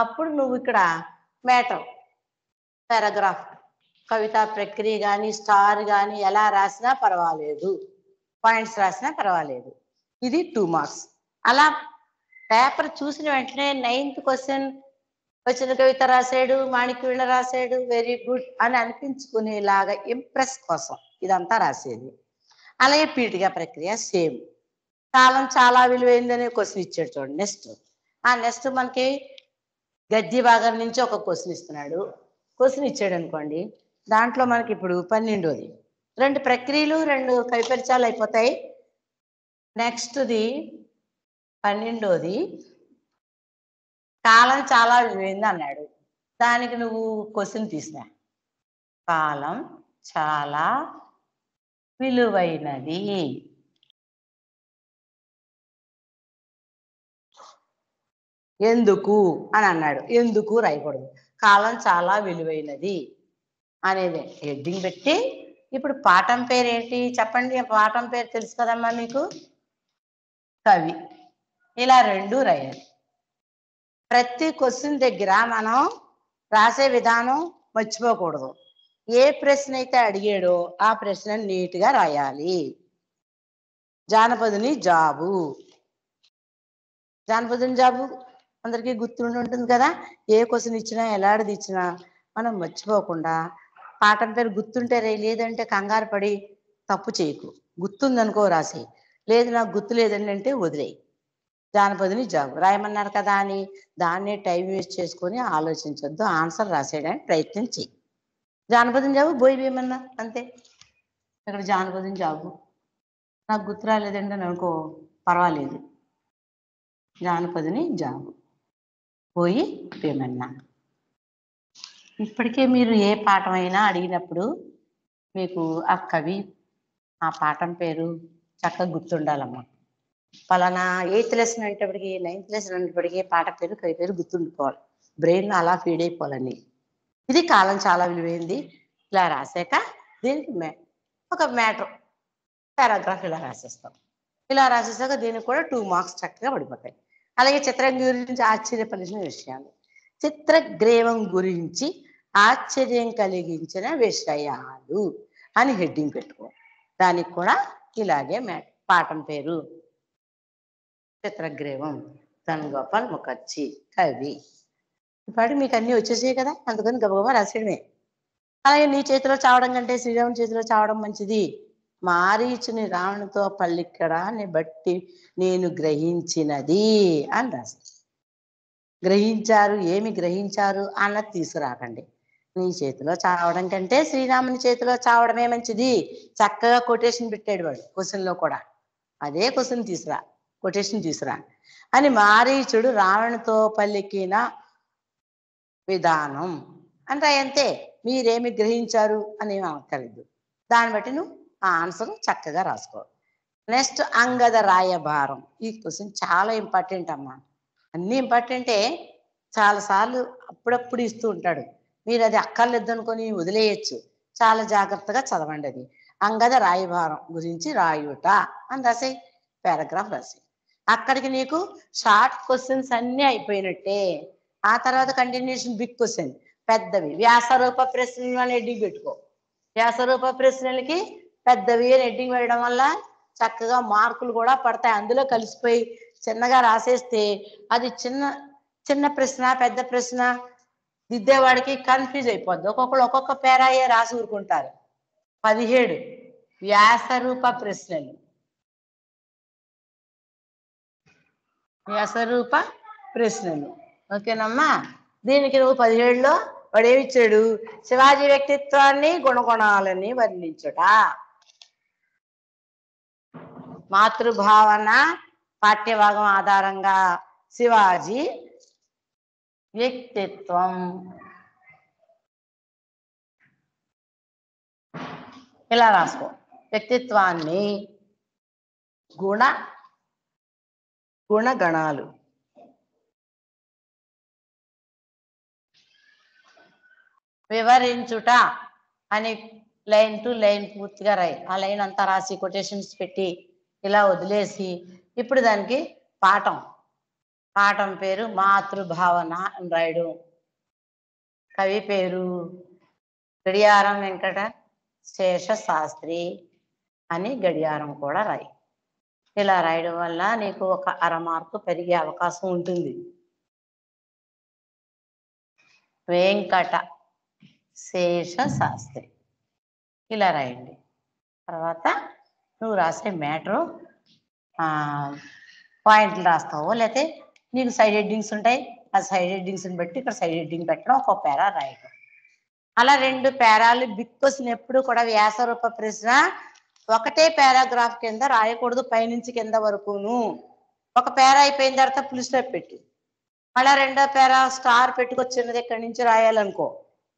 అప్పుడు నువ్వు ఇక్కడ మ్యాటర్ పారాగ్రాఫ్ కవితా ప్రక్రియ కానీ స్టార్ కానీ ఎలా రాసినా పర్వాలేదు, పాయింట్స్ రాసినా పర్వాలేదు. ఇది 2 మార్క్స్. అలా పేపర్ చూసిన వెంటనే 9th క్వశ్చన్ వచ్చిన కవిత రాశాడు, మాణిక్యుళ్ళ రాశాడు, వెరీ గుడ్ అని అనిపించుకునేలాగా ఇంప్రెస్ కోసం ఇదంతా రాసేది. అలాగే పీఠిక ప్రక్రియ సేమ్. కాలం చాలా విలువైందనే క్వశ్చన్ ఇచ్చాడు చూడండి. నెక్స్ట్ మనకి గద్య భాగం నుంచి ఒక క్వశ్చన్ ఇస్తున్నాడు. క్వశ్చన్ ఇచ్చాడు అనుకోండి, దాంట్లో మనకి ఇప్పుడు 12వ 2 ప్రక్రియలు 2 కవిపరిచయాలు అయిపోతాయి. నెక్స్ట్ది 12వది కాలం చాలా విలువైంది అన్నాడు. దానికి నువ్వు క్వశ్చన్ తీసినా, కాలం చాలా విలువైనది ఎందుకు అని అన్నాడు. ఎందుకు రాయకూడదు, కాలం చాలా విలువైనది అనేది హెడ్డింగ్ పెట్టి, ఇప్పుడు పాఠం పేరు ఏంటి చెప్పండి. పాఠం పేరు తెలుసు కదమ్మా మీకు, కవి. ఇలా 2 రాయాలి. ప్రతి క్వశ్చన్ దగ్గర మనం రాసే విధానం మర్చిపోకూడదు. ఏ ప్రశ్న అయితే అడిగాడో ఆ ప్రశ్న నీట్గా రాయాలి. జానపదుని జాబు అందరికీ గుర్తుండి ఉంటుంది కదా. ఏ క్వశ్చన్ ఇచ్చినా ఎలాంటిది ఇచ్చినా మనం మర్చిపోకుండా పాఠం పేరు గుర్తుంటే రే, లేదంటే కంగారు పడి తప్పు చేయకు. గుర్తుందనుకో రాసి, లేదు నాకు గుర్తు లేదండి అంటే వదిలేయి. జానపదుని జాబు రాయమన్నారు కదా అని దాన్నే టైం వేస్ట్ చేసుకొని ఆలోచించొద్దు, ఆన్సర్ రాసేయడానికి ప్రయత్నం చెయ్యి. జానపదుని జాబు బోయి వేయమన్నా అంతే. ఇక్కడ జానపదుని జాబు నాకు గుర్తు రాలేదండి అని అనుకో, పర్వాలేదు, జానపదుని జాబు పోయి వేయమన్నా. ఇప్పటికే మీరు ఏ పాఠమైనా అడిగినప్పుడు మీకు ఆ కవి ఆ పాఠం పేరు చక్కగా గుర్తుండాలమ్మా. పలానా 8th లెసన్ అనేటప్పటికి 9th లెసన్ అనేటప్పటికి పాట పేరు కవి పేరు గుర్తుండిపోవాలి, బ్రెయిన్ అలా ఫీడ్ అయిపోవాలని. ఇది కాలం చాలా విలువైంది. ఇలా రాసాక దీనికి ఒక మ్యాటర్ పారాగ్రాఫ్ ఇలా రాసేస్తాం. ఇలా రాసేసాక దీనికి కూడా 2 మార్క్స్ చక్కగా పడిపోతాయి. అలాగే చిత్రం గురించి ఆశ్చర్యపరిచిన విషయాలు, చిత్రగ్రీవం గురించి ఆశ్చర్యం కలిగించిన విషయాలు అని హెడ్డింగ్ పెట్టుకో. దానికి కూడా ఇలాగే పాఠం పేరు చిత్రగ్రీవం, ధన్గోపాల్ ముఖర్జీ కవి. ఇప్పటి మీకు అన్నీ వచ్చేసాయి కదా, అందుకని గబగబా రాసేయడమే. అలాగే నీ చేతిలో చావడం కంటే శ్రీరాముని చేతిలో చావడం మంచిది, మారీచుని రావణుతో పల్లిక్కడాన్ని బట్టి నేను గ్రహించినది అని రాసి. గ్రహించారు, ఏమి గ్రహించారు అన్నది తీసుకురాకండి. నీ చేతిలో చావడం కంటే శ్రీరాముని చేతిలో చావడమే మంచిది. చక్కగా కొటేషన్ పెట్టాడు వాడు క్వశ్చన్లో కూడా. అదే క్వశ్చన్ తీసురా, కొటేషన్ తీసురా అని. మారీచుడు రావణుతో పలికిన విధానం అంటే అంతే, మీరేమి గ్రహించారు అని అనక్కర్లేదు. దాన్ని బట్టి నువ్వు ఆ ఆన్సర్ చక్కగా రాసుకో. నెక్స్ట్ అంగద రాయభారం. ఈ క్వశ్చన్ చాలా ఇంపార్టెంట్ అమ్మా. అన్నీ ఇంపార్టెంటే, చాలాసార్లు అప్పుడప్పుడు ఇస్తూ ఉంటాడు. మీరు అది అక్కర్లేదు అనుకొని వదిలేయచ్చు. చాలా జాగ్రత్తగా చదవండి. అది అంగద రాయభారం గురించి రాయుట అని రాసే పారాగ్రాఫ్ రాసి. అక్కడికి నీకు షార్ట్ క్వశ్చన్స్ అన్నీ అయిపోయినట్టే. ఆ తర్వాత కంటిన్యూషన్ బిగ్ క్వశ్చన్ పెద్దవి, వ్యాసరూప ప్రశ్నలు అని హెడ్డింగ్ పెట్టుకో. వ్యాసరూప ప్రశ్నలకి పెద్దవి అని హెడ్డింగ్ వేయడం వల్ల చక్కగా మార్కులు కూడా పడతాయి. అందులో కలిసిపోయి చిన్నగా రాసేస్తే అది చిన్న చిన్న ప్రశ్న పెద్ద ప్రశ్న దిద్దేవాడికి కన్ఫ్యూజ్ అయిపోద్ది. ఒక్కొక్క పేరాయే రాసి ఊరుకుంటారు. 17 వ్యాసరూప ప్రశ్నలు. వ్యాసరూప ప్రశ్నలు ఓకేనమ్మా. దీనికి నువ్వు 17లో వాడు ఏమిచ్చాడు, శివాజీ వ్యక్తిత్వాన్ని గుణగుణాలని వర్ణించుట. మాతృభావన పాఠ్యభాగం ఆధారంగా శివాజీ వ్యక్తిత్వం. ఇలా రాసుకో. వ్యక్తిత్వాన్ని గుణగణాలు వివరించుట అని లైన్ టు లైన్ పూర్తిగా రాయి. ఆ లైన్ అంతా రాసి కొటేషన్స్ పెట్టి ఇలా వదిలేసి ఇప్పుడు దానికి పాఠం పాఠం పేరు మాతృభావన అని రాయడం. కవి పేరు గడియారం వెంకట శేష శాస్త్రి అని గడియారం కూడా రాయి. ఇలా రాయడం వల్ల నీకు ఒక అర మార్కు పెరిగే అవకాశం ఉంటుంది. వెంకట శేష శాస్త్రి ఇలా రాయండి. తర్వాత నువ్వు రాసే మ్యాటరు పాయింట్లు రాస్తావు, లేకపోతే నీకు సైడ్ హెడ్డింగ్స్ ఉంటాయి. ఆ సైడ్ హెడ్డింగ్స్ని బట్టి ఇక్కడ సైడ్ హెడ్డింగ్ పెట్టడం, ఒక పేరా రాయడం. అలా 2 పేరాలు బిగ్ క్వశ్చన్ ఎప్పుడు కూడా వ్యాసరూప ప్రశ్న ఒకటే పారాగ్రాఫ్ కింద రాయకూడదు, పైనుంచి కింద వరకును. ఒక పేరా అయిపోయిన తర్వాత ఫుల్ స్టాప్ పెట్టి మళ్ళీ రెండో పేరా స్టార్ పెట్టుకొచ్చినది ఇక్కడి నుంచి రాయాలనుకో.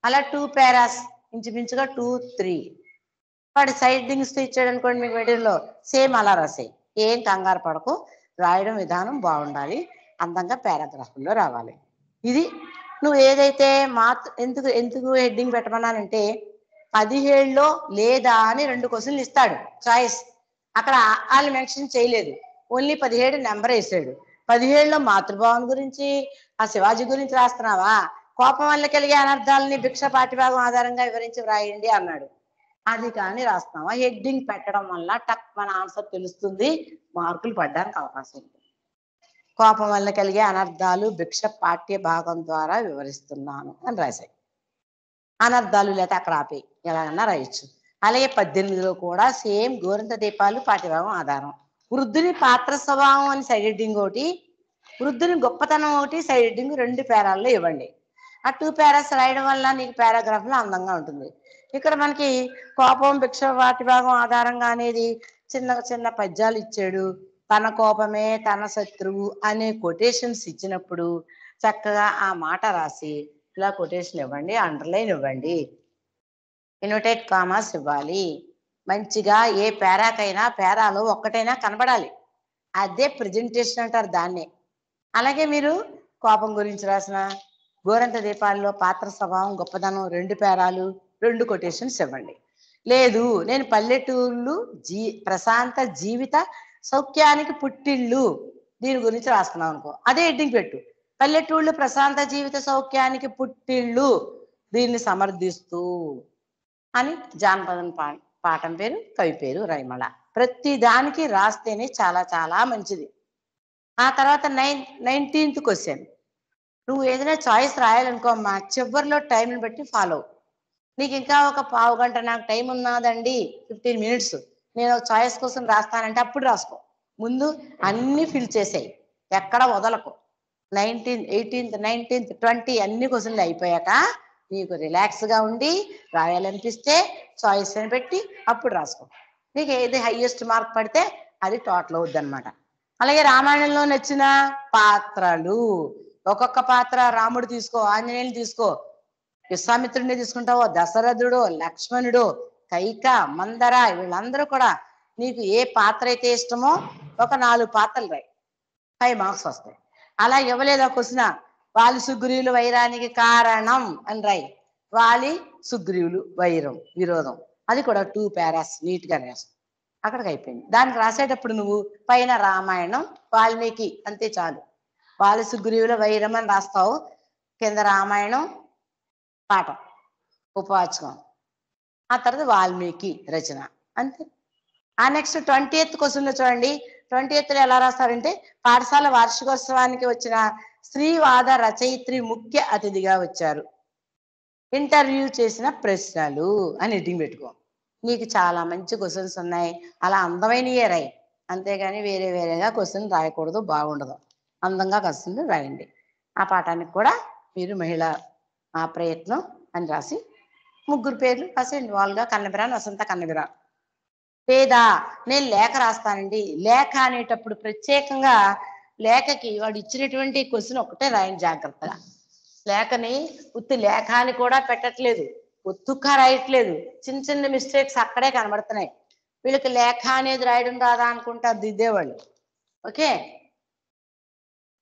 అలా 2 పేరాస్ ఇంచుమించుగా 2, 3 వాడి సైడ్ డింగ్స్ ఇచ్చాడు అనుకోండి మీకు మెటీరియల్లో, సేమ్ అలా రాసాయి. ఏం కంగారు పడకు, రాయడం విధానం బాగుండాలి, అందంగా పారాగ్రాఫ్లో రావాలి. ఇది నువ్వు ఏదైతే ఎందుకు ఎందుకు హెడ్డింగ్ పెట్టమన్నానంటే 17లో లేదా అని 2 క్వశ్చన్లు ఇస్తాడు చాయిస్. అక్కడ వాళ్ళు మెన్షన్ చేయలేదు, ఓన్లీ 17 నెంబర్ వేసాడు. 17లో మాతృభావం గురించి, ఆ శివాజీ గురించి రాస్తున్నావా, కోపం వల్ల కలిగే అనర్థాలని భిక్ష పాఠ్యభాగం ఆధారంగా వివరించి వ్రాయండి అన్నాడు. అది కానీ రాస్తున్నావా, హెడ్డింగ్ పెట్టడం వల్ల టక్ మన ఆన్సర్ తెలుస్తుంది, మార్కులు పడడానికి అవకాశం ఉంది. కోపం వల్ల కలిగే అనర్థాలు భిక్ష పాఠ్య భాగం ద్వారా వివరిస్తున్నాను అని రాశాయి. అనర్థాలు లేకపోతే అక్కడ ఆపి ఎలాగన్నా రాయొచ్చు. అలాగే 18లో కూడా సేమ్ గోరింత దీపాలు పాఠ్యభాగం ఆధారం. వృద్ధుని పాత్ర స్వభావం అని సైడ్ హెడ్డింగ్ ఒకటి, వృద్ధుని గొప్పతనం ఒకటి సైడ్ హెడ్డింగ్ 2 పేరాల్లో ఇవ్వండి. ఆ 2 పేరాస్ రాయడం వల్ల నీకు పారాగ్రాఫ్లో అందంగా ఉంటుంది. ఇక్కడ మనకి కోపం భిక్ష పాఠ్యభాగం ఆధారంగా అనేది చిన్న చిన్న పద్యాలు ఇచ్చాడు. తన కోపమే తన శత్రువు అనే కొటేషన్స్ ఇచ్చినప్పుడు చక్కగా ఆ మాట రాసి ఇలా కొటేషన్ ఇవ్వండి, అండర్లైన్ ఇవ్వండి, ఇన్వర్టెడ్ కామాస్ ఇవ్వాలి. మంచిగా ఏ పేరాకైనా పేరాలో ఒక్కటైనా కనబడాలి, అదే ప్రెజెంటేషన్ అంటారు దాన్నే. అలాగే మీరు కోపం గురించి రాసిన గోరంత దీపాల్లో పాత్ర స్వభావం గొప్పదనం 2 పేరాలు 2 కొటేషన్స్ ఇవ్వండి. లేదు నేను పల్లెటూళ్ళు ప్రశాంత జీవిత సౌఖ్యానికి పుట్టిళ్ళు దీని గురించి రాస్తున్నాం అనుకో, అదే హెడ్డింగ్ పెట్టు, పల్లెటూళ్ళు ప్రశాంత జీవిత సౌఖ్యానికి పుట్టిళ్ళు దీన్ని సమర్థిస్తూ అని జానపదం పాఠం పేరు కవి పేరు రైమళ. ప్రతి దానికి రాస్తేనే చాలా చాలా మంచిది. ఆ తర్వాత 19th క్వశ్చన్, నువ్వు ఏదైనా చాయిస్ రాయాలనుకో అమ్మా, చివరిలో టైంని బట్టి ఫాలో. నీకు ఇంకా ఒక పావు గంట నాకు టైం ఉన్నదండి, 15 minutes, నేను ఒక చాయిస్ కోసం రాస్తానంటే అప్పుడు రాసుకో. ముందు అన్నీ ఫిల్ చేసేయి, ఎక్కడ వదలకు. 19th, 18th, 19th, 20 అన్ని క్వశ్చన్లు అయిపోయాక నీకు రిలాక్స్గా ఉండి రాయాలనిపిస్తే చాయిస్ అని పెట్టి అప్పుడు రాసుకో. నీకు ఏది హైయెస్ట్ మార్క్ పడితే అది టోటల్ అవుద్ది అనమాట. అలాగే రామాయణంలో నచ్చిన పాత్రలు, ఒక్కొక్క పాత్ర, రాముడు తీసుకో, ఆంజనేయులు తీసుకో, విశ్వామిత్రుడిని తీసుకుంటావో, దశరథుడు, లక్ష్మణుడు, కైక, మందర, వీళ్ళందరూ కూడా నీకు ఏ పాత్ర అయితే ఇష్టమో ఒక 4 పాత్రలు రాయి, 5 మార్క్స్ వస్తాయి. అలా ఇవ్వలేదా క్వశ్చన్, వాలి సుగ్రీవులు వైరానికి కారణం అని రాయి, వాలి సుగ్రీవులు వైరం విరోధం, అది కూడా 2 పేరాస్ నీట్గా రాస్తాం, అక్కడికి అయిపోయింది. దానికి రాసేటప్పుడు నువ్వు పైన రామాయణం వాల్మీకి అంతే చాలు, వాలి సుగ్రీవుల వైరం అని రాస్తావు, కింద రామాయణం పాఠం ఉపవాచకం, ఆ తర్వాత వాల్మీకి రచన అంతే. ఆ నెక్స్ట్ 20th క్వశ్చన్లో చూడండి, 20thలో ఎలా రాస్తారంటే పాఠశాల వార్షికోత్సవానికి వచ్చిన స్త్రీవాద రచయిత్రి ముఖ్య అతిథిగా వచ్చారు, ఇంటర్వ్యూ చేసిన ప్రశ్నలు అని హెడ్డింగ్ పెట్టుకో. నీకు చాలా మంచి క్వశ్చన్స్ ఉన్నాయి, అలా అందమైనయే రాయి, అంతేగాని వేరే వేరేగా క్వశ్చన్ రాయకూడదు, బాగుండదు. అందంగా క్వశ్చన్లు రాయండి. ఆ పాఠానికి కూడా మీరు మహిళా ప్రయత్నం అని రాసి 3 పేర్లు రాసేయండి, వాళ్ళుగా కన్నబిరాన్ వసంత కన్నబిరాన్. లేదా నేను లేఖ రాస్తానండి, లేఖ అనేటప్పుడు ప్రత్యేకంగా లేఖకి వాడు ఇచ్చినటువంటి క్వశ్చన్ ఒకటే రాయండి జాగ్రత్తగా. లేఖని ఉత్తి లేఖ అని కూడా పెట్టట్లేదు, ఒత్తుగా రాయట్లేదు, చిన్న చిన్న మిస్టేక్స్ అక్కడే కనబడుతున్నాయి. వీళ్ళకి లేఖ అనేది రాయడం రాదా అనుకుంటారు దిద్దేవాళ్ళు. ఓకే,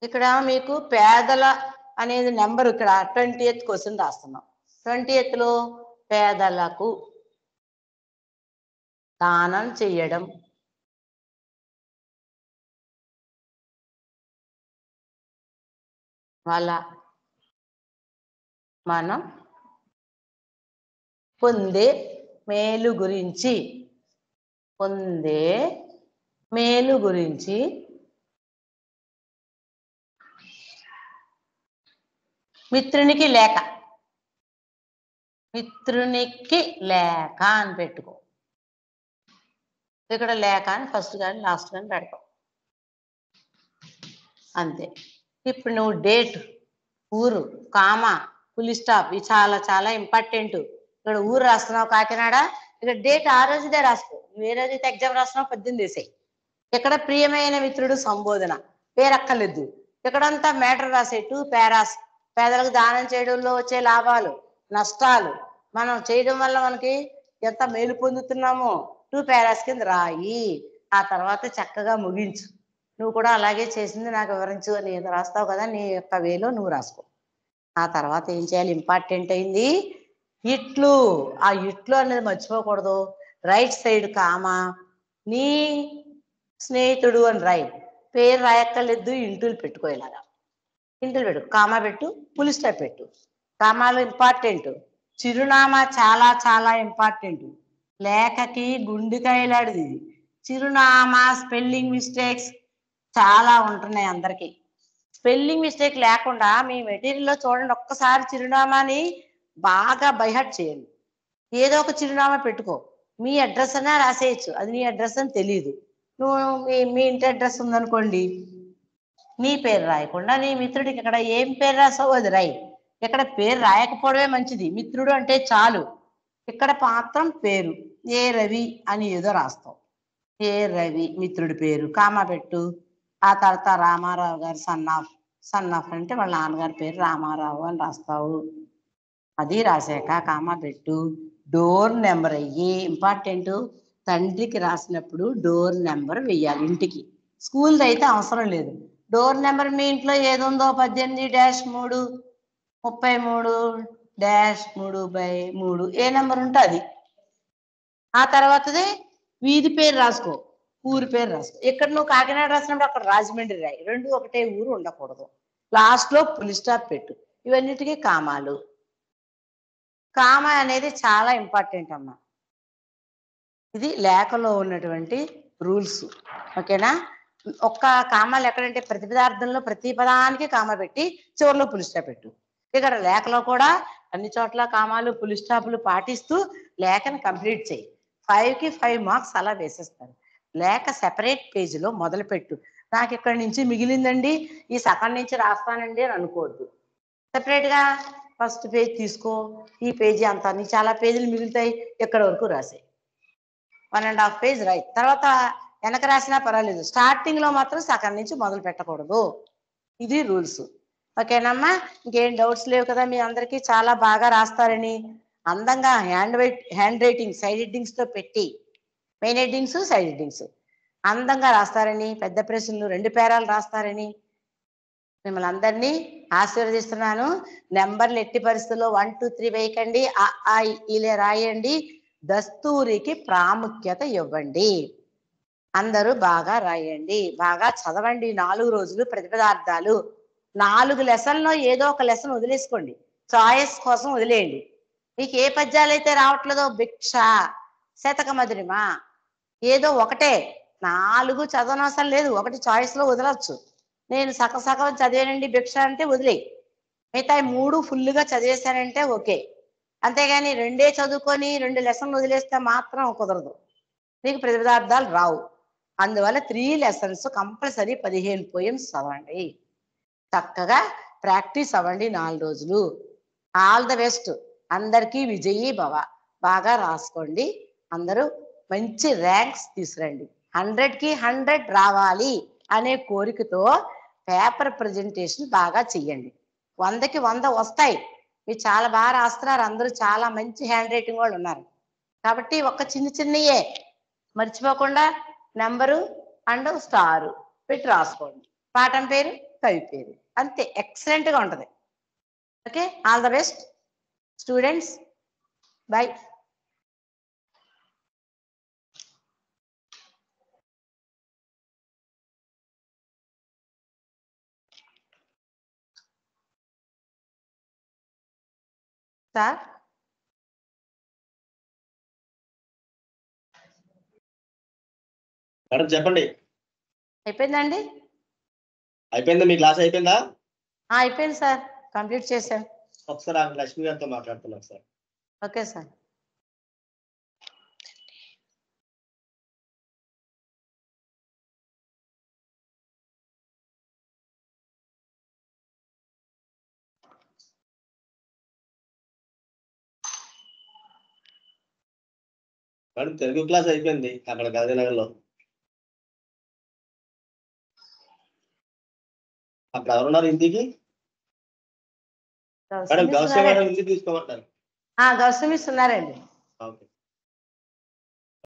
ఇక్కడ మీకు పేదల అనేది నెంబర్ ఇక్కడ 20th క్వశ్చన్ రాస్తున్నాం. 20thలో పేదలకు దానం చెయ్యడం, వల్ల మనం పొందే మేలు గురించి మిత్రునికి లేక అని పెట్టుకో. ఇక్కడ లేక అని ఫస్ట్ కానీ లాస్ట్ కానీ పెడతాం అంతే. ఇప్పుడు నువ్వు డేట్, ఊరు, కామా, ఫుల్ స్టాప్ ఇవి చాలా చాలా ఇంపార్టెంట్. ఇక్కడ ఊరు రాస్తున్నావు కాకినాడ, ఇక్కడ డేట్ ఆ రోజుదే రాసుకో. ఏ రోజైతే ఎగ్జామ్ రాస్తున్నావు 18 వేసేయి. ఇక్కడ ప్రియమైన మిత్రుడు సంబోధన పేరక్కర్లేదు. ఇక్కడంతా మ్యాటర్ రాసే 2 పారాస్. పేదలకు దానం చేయడంలో వచ్చే లాభాలు నష్టాలు, మనం చేయడం వల్ల మనకి ఎంత మేలు పొందుతున్నామో 2 పారాస్ కింద రాయి. ఆ తర్వాత చక్కగా ముగించు. నువ్వు కూడా అలాగే చేసింది నాకు వివరించు అని రాస్తావు కదా, నీ యొక్క వేలో నువ్వు రాసుకో. ఆ తర్వాత ఏం చేయాలి, ఇంపార్టెంట్ అయింది ఇట్లు. ఆ ఇట్లు అనేది మర్చిపోకూడదు. రైట్ సైడ్ కామా, నీ స్నేహితుడు అని రాయి. పేరు రాయక్కర్లేదు, ఇంటులు పెట్టుకో. ఇలాగా ఇంటులు పెట్టు, కామా పెట్టు, ఫుల్ స్టాప్ పెట్టు. కామాలు ఇంపార్టెంట్, చిరునామా చాలా చాలా ఇంపార్టెంట్. లేఖకి గుండెకాయలాడిది చిరునామా. స్పెల్లింగ్ మిస్టేక్స్ చాలా ఉంటున్నాయి అందరికీ. స్పెల్లింగ్ మిస్టేక్ లేకుండా మీ మెటీరియల్లో చూడండి, ఒక్కసారి చిరునామాని బాగా బైహార్ట్ చేయండి. ఏదో ఒక చిరునామా పెట్టుకో. మీ అడ్రస్ అన్నా రాసేయచ్చు, అది నీ అడ్రస్ అని తెలియదు. నువ్వు మీ ఇంటి అడ్రస్ ఉందనుకోండి, నీ పేరు రాయకుండా నీ మిత్రుడికి ఇక్కడ ఏం పేరు రాసావు అది రాయి. ఇక్కడ పేరు రాయకపోవడమే మంచిది, మిత్రుడు అంటే చాలు. ఇక్కడ మాత్రం పేరు ఏ రవి అని ఏదో రాస్తావు. ఏ రవి మిత్రుడి పేరు, కామా పెట్టు. ఆ తర్వాత రామారావు గారు సన్ ఆఫ్ అంటే వాళ్ళ నాన్నగారి పేరు రామారావు అని రాస్తావు. అది రాశాక కామా పెట్టు. డోర్ నెంబర్ అయ్యి ఇంపార్టెంట్. తండ్రికి రాసినప్పుడు డోర్ నెంబర్ వెయ్యాలి ఇంటికి. స్కూల్ది అయితే అవసరం లేదు. డోర్ నెంబర్ మీ ఇంట్లో ఏది ఉందో 18-3 33-3/3 ఏ నెంబర్ ఉంటే అది. ఆ తర్వాతది వీధి పేరు రాసుకో, ఊరి పేరు రాసుకో. ఇక్కడ నువ్వు కాకినాడ రాసినప్పుడు అక్కడ రాజమండ్రి రాయి. 2 ఒకటే ఊరు ఉండకూడదు. లాస్ట్ లో ఫుల్ స్టాప్ పెట్టు. ఇవన్నిటికీ కామాలు. కామా అనేది చాలా ఇంపార్టెంట్ అమ్మా. ఇది లేఖలో ఉన్నటువంటి రూల్స్. ఓకేనా? ఒక్క కామాలు ఎక్కడంటే ప్రతి పదార్థంలో ప్రతి పదానికి కామా పెట్టి చివరిలో ఫుల్ స్టాప్ పెట్టు. ఇక్కడ లేఖలో కూడా అన్ని చోట్ల కామాలు ఫుల్ స్టాప్లు పాటిస్తూ లేఖను కంప్లీట్ చేయి. 5కి 5 మార్క్స్ అలా వేసేస్తారు. లేఖ సెపరేట్ పేజీలో మొదలుపెట్టు. నాకు ఇక్కడి నుంచి మిగిలిందండి, ఈ సగం నుంచి రాస్తానండి అని అనుకోవద్దు. సెపరేట్గా ఫస్ట్ పేజ్ తీసుకో, ఈ పేజీ అంతా నీకు చాలా పేజీలు మిగులుతాయి, ఎక్కడి వరకు రాసాయి. 1.5 పేజ్ రాయి. తర్వాత వెనక రాసినా పర్వాలేదు, స్టార్టింగ్ లో మాత్రం సగం నుంచి మొదలు పెట్టకూడదు. ఇది రూల్స్. ఓకేనమ్మా? ఇంకేం డౌట్స్ లేవు కదా మీ అందరికీ? చాలా బాగా రాస్తారని, అందంగా హ్యాండ్ రైటింగ్ సైడ్ హెడ్డింగ్స్ తో పెట్టి, మెయిన్ హెడ్డింగ్స్ సైడ్ హెడ్డింగ్స్ అందంగా రాస్తారని, పెద్ద ప్రశ్నలు 2 పేరాలు రాస్తారని మిమ్మల్ని అందరినీ ఆశీర్వదిస్తున్నాను. నెంబర్లు ఎట్టి పరిస్థితుల్లో 1 2 3 వేయకండి. ఇలా రాయండి. దస్తూరికి ప్రాముఖ్యత ఇవ్వండి. అందరూ బాగా రాయండి, బాగా చదవండి. 4 రోజులు ప్రతిపదార్థాలు. 4 లెసన్లో ఏదో ఒక లెసన్ వదిలేసుకోండి, చాయిస్ కోసం వదిలేయండి. మీకు ఏ పద్యాలు అయితే రావట్లేదో, భిక్ష, శతక మధురిమ, ఏదో ఒకటే. 4 చదవనవసరం లేదు, ఒకటి చాయిస్ లో వదలొచ్చు. నేను సగం చదివానండి భిక్ష అంటే వదిలేయి. మిగతా 3 ఫుల్గా చదివేశానంటే ఓకే. అంతేగాని 2 చదువుకొని 2 లెసన్లు వదిలేస్తే మాత్రం కుదరదు, నీకు ప్రతిపదార్థాలు రావు. అందువల్ల 3 లెసన్స్ కంపల్సరీ 15 పోయమ్స్ చదవండి. చక్కగా ప్రాక్టీస్ అవ్వండి 4 రోజులు. All the best. అందరికీ విజయీ భవ. బాగా రాసుకోండి. అందరూ మంచి ర్యాంక్స్ తీసుకురండి. 100కి 100 రావాలి అనే కోరికతో పేపర్ ప్రజెంటేషన్ బాగా చెయ్యండి. 100కి 100 వస్తాయి. మీరు చాలా బాగా రాస్తున్నారు, అందరూ చాలా మంచి హ్యాండ్ రైటింగ్ వాళ్ళు ఉన్నారు. కాబట్టి ఒక చిన్నయే మర్చిపోకుండా నెంబరు అండ్ స్టారు పెట్టి రాసుకోండి. పాఠం పేరు, కవి పేరు, అంతే. ఎక్సలెంట్గా ఉంటుంది. Okay, all the best students. By. Sir madam చెప్పండి. అయిపోయిందండి? అయిపోయిందా? మీ క్లాస్ అయిపోయిందా? అయిపోయింది సార్, కంప్లీట్ చేశాను. ఒకసారి ఆమె లక్ష్మి గారితో మాట్లాడుతున్నాం sir. Okay sir. Madam Telugu class అయిపోయింది అక్కడ గాంధీనగర్లో. అక్కడ ఎవరున్నారు హిందీకి? మేడం గౌస్య మేడం హిందీ తీసుకోమంటారు. గౌసమిస్ ఉన్నారండి. ఓకే.